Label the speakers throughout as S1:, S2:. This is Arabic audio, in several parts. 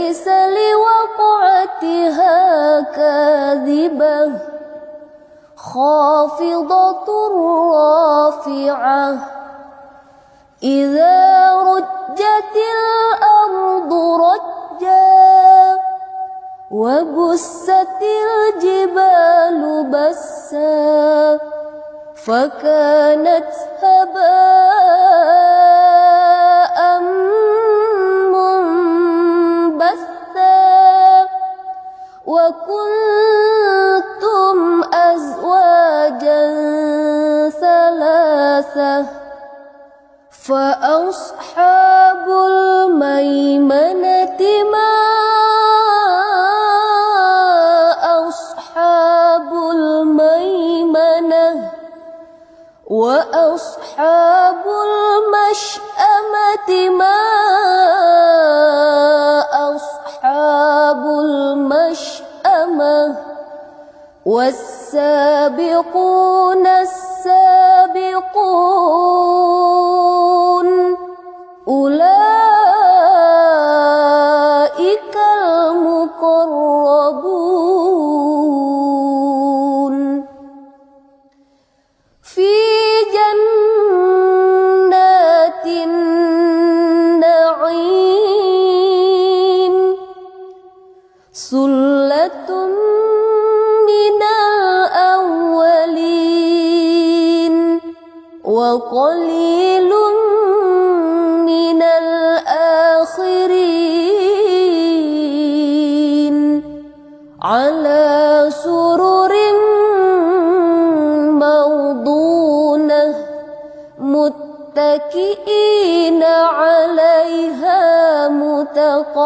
S1: ليس لوقعتها كاذبة خافضة رافعة إذا رجت الأرض رجا وبست الجبال بسا فكانت هباء منبثا وكنتم أزواجا ثلاثة فأصحاب الميمنة ما أصحاب الميمنة وأصحاب المشأمة ما أصحاب المشأمة والسابقون السابقون أولئك المقربون في جنات النعيم ثلة من الأولين وقليل من الآخرين على سرر موضونة متكئين عليها متقابلين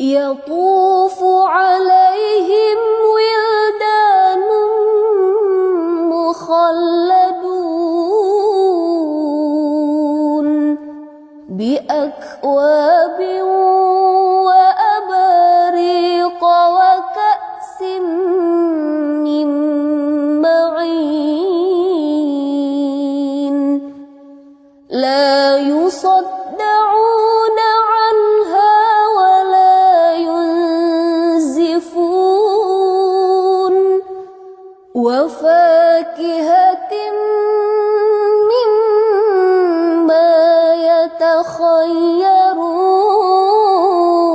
S1: يطوف عليهم ولدان مخلدون بأكواب وأباريق وكأس من معين لا يصدعون عنها ولا ينزفون وفاكهة مما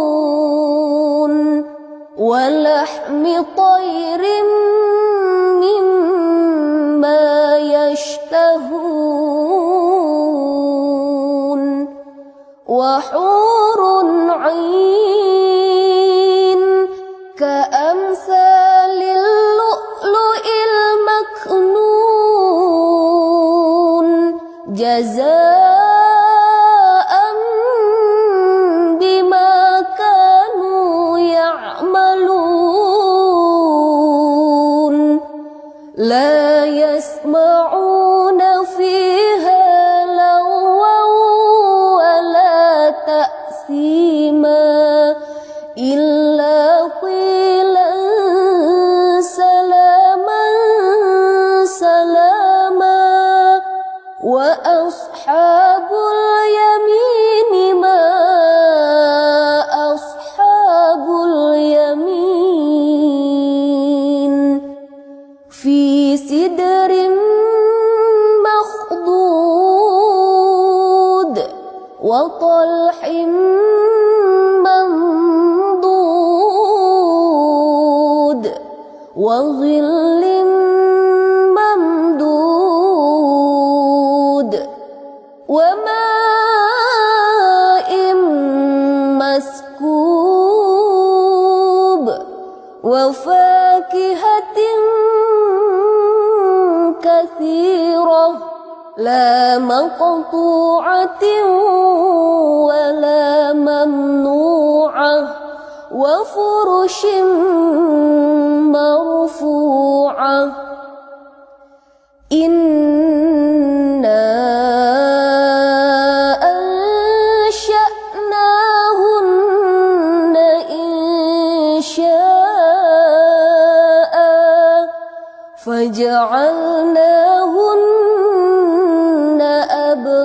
S1: يتخيرون ولحم طير مما يشتهون وحور عين كأمثال اللؤلؤ المكنون جزاء بما كانوا يعملون لا يسمعون فيها لغوا ولا تأثيما إلا قيلا سلاما سلاما وأصحاب اليمين ما أصحاب اليمين في سدر مخضود وطلح منضود وظل ممدود وماء مسكوب وفاكهة كثيرة لا مقطوعة ولا ممنوعة وفرش مرفوعة إنا أنشأناهن إنشاء فجعلناهن أبكارا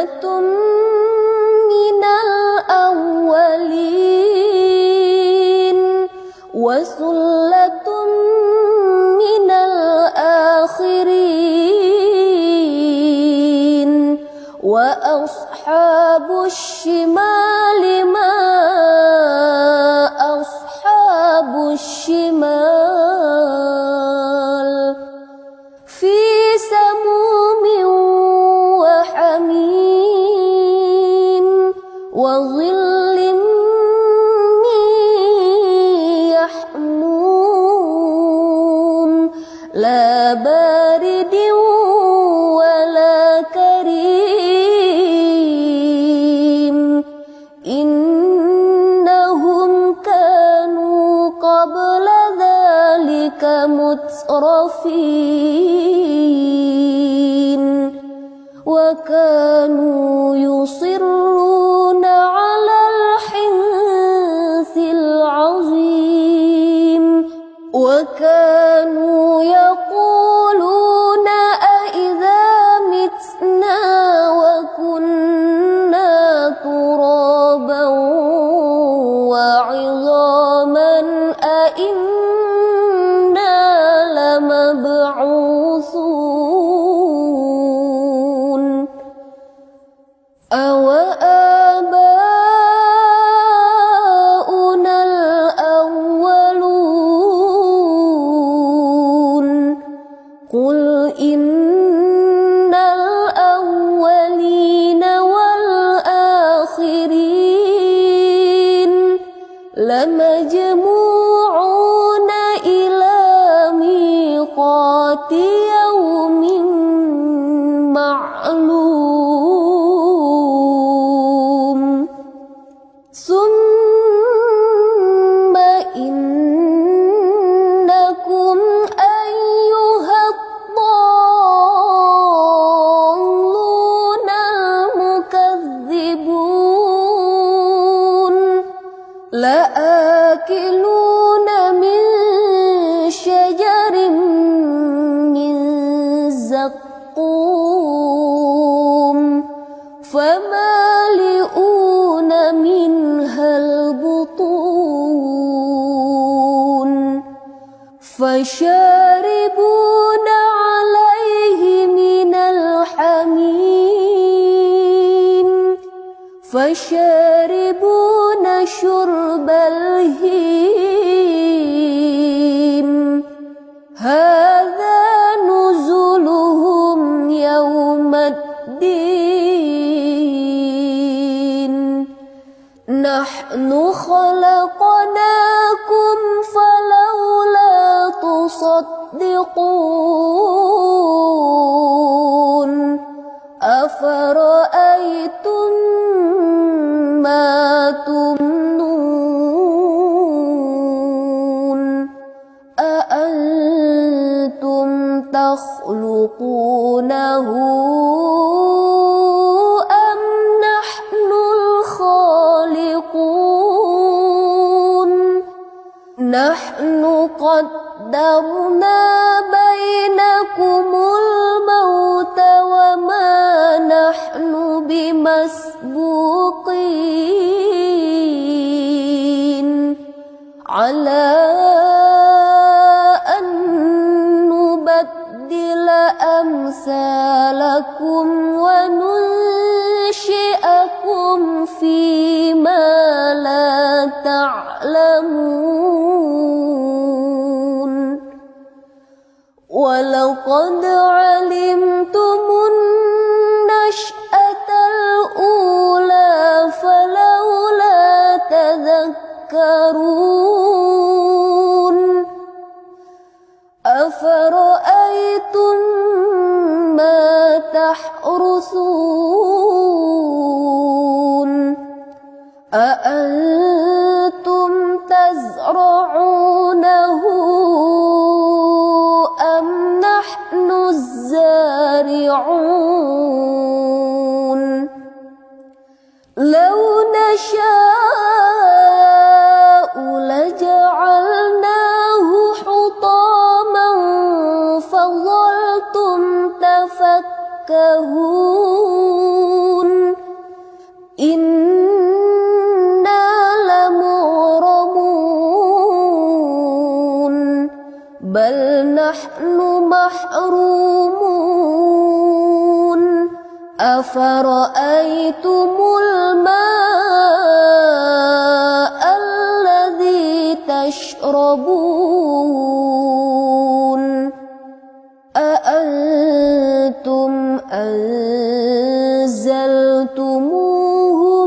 S1: ثلة من الأولين وثلة من الآخرين وأصحاب الشمال ما أصحاب الشمال في سموم وحميم وظل من يحموم لا بارد ولا كريم إنهم كانوا قبل ذلك مترفين وكانوا يصرون على الحنث العظيم وكانوا يقولون أإذا متنا وكنا ترابا وعظاما أإنا لمبعوثون أوآباؤنا الأولون قل إن الأولين والآخرين لمجموعون إلى ميقات يوم معلوم ثم إنكم أيها الضالون المكذبون لآكلون من شجر من زقوم فمالئون منها البطون فشاربون عليه من الحميم فشاربون شرب الهيم هذا نزلهم يوم الدين نحن خلقناكم فلولا تصدقون أفرأيتم ما تمنون أأنتم تخلقونه أم نحن الخالقون نحن قدرنا بينكم الموت وما نحن بمسبوقين على أن نبدل أمثالكم وننشئكم فيما لا تعلمون ولقد علمتم النشأة الأولى فلولا تذكرون أفرأيتم ما تحرثون أأنتم تزرعونه أم نحن الزارعون لو نشاء لجعلناه حطاما فظلتم تفكهون نحن محرومون أفرأيتم الماء الذي تشربون أأنتم أنزلتموه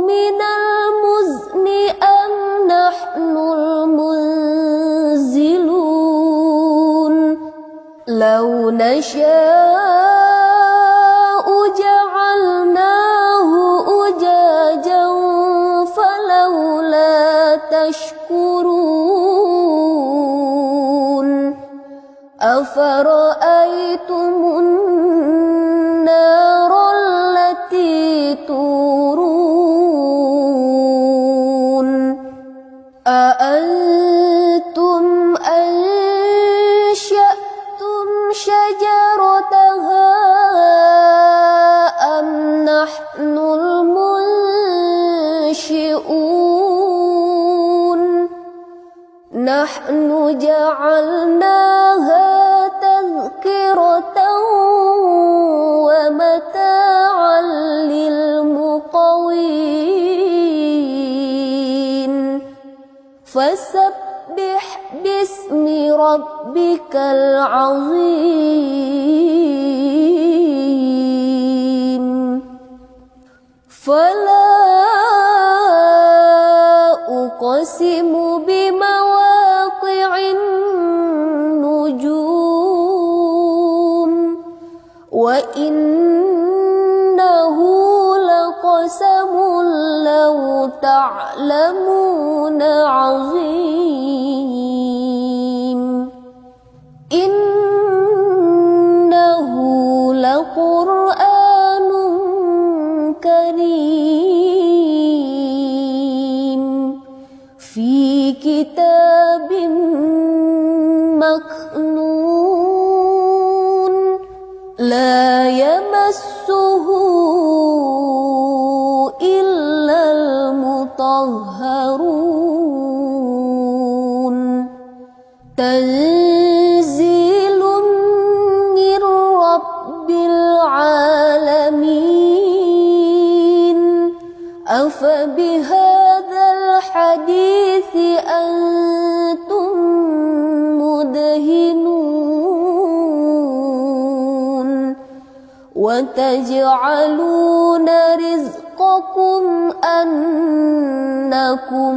S1: من المزن أم نحن المنزلون لو نشاء جعلناه أجاجا فلولا تشكرون أفرأيتم النار التي تورون أأنتم أنشأتم شجرتها أم نحن المنشئون نحن جعلناها تذكرة ومتاعا للمقوين فسبح باسم ربك العظيم فلا أقسم بمواقع النجوم وإنه لقسم لو تعلمون عظيم إنه لقرآن كريم في كتاب مكنون لا يمسه إلا المطهرون تنزيل من رب العالمين أفبهذا الحديث أنتم مدهنون وتجعلون رزقكم أنكم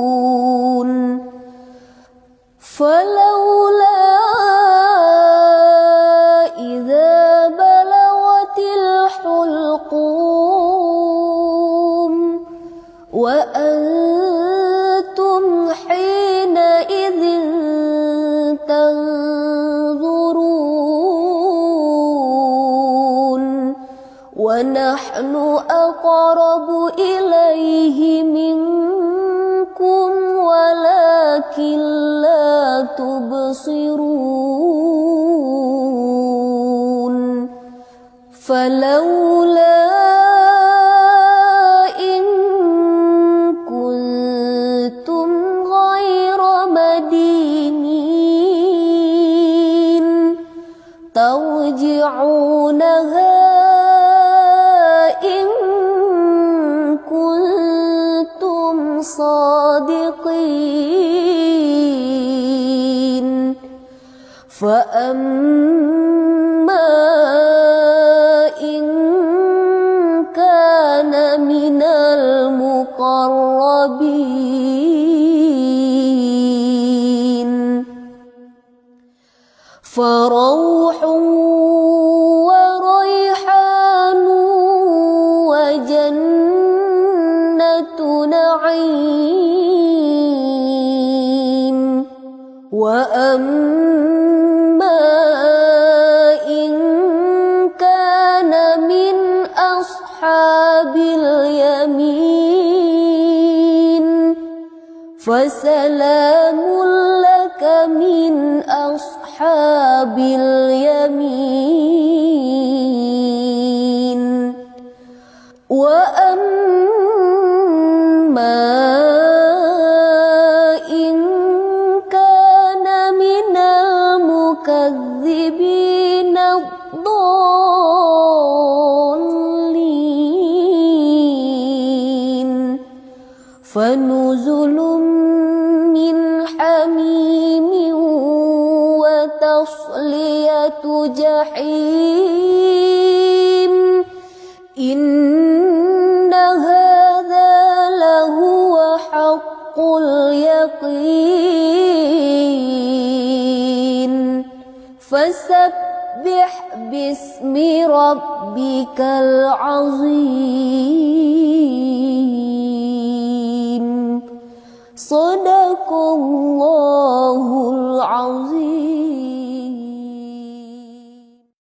S1: تكذبون فلولا إذا بلغت الحلقوم وأنتم حينئذ تنظرون ونحن أقرب إليه منكم ولكن لا تبصرون فلولا إن كنتم غير مدينين ترجعونها إن كنتم صادقين فأما إن كان من المقربين فروح وريحان وجنة نعيم وأما إن كان من أصحاب اليمين فسلام لك من أصحاب اليمين وأما إن جحيم إن هذا لهو حق اليقين فسبح باسم ربك العظيم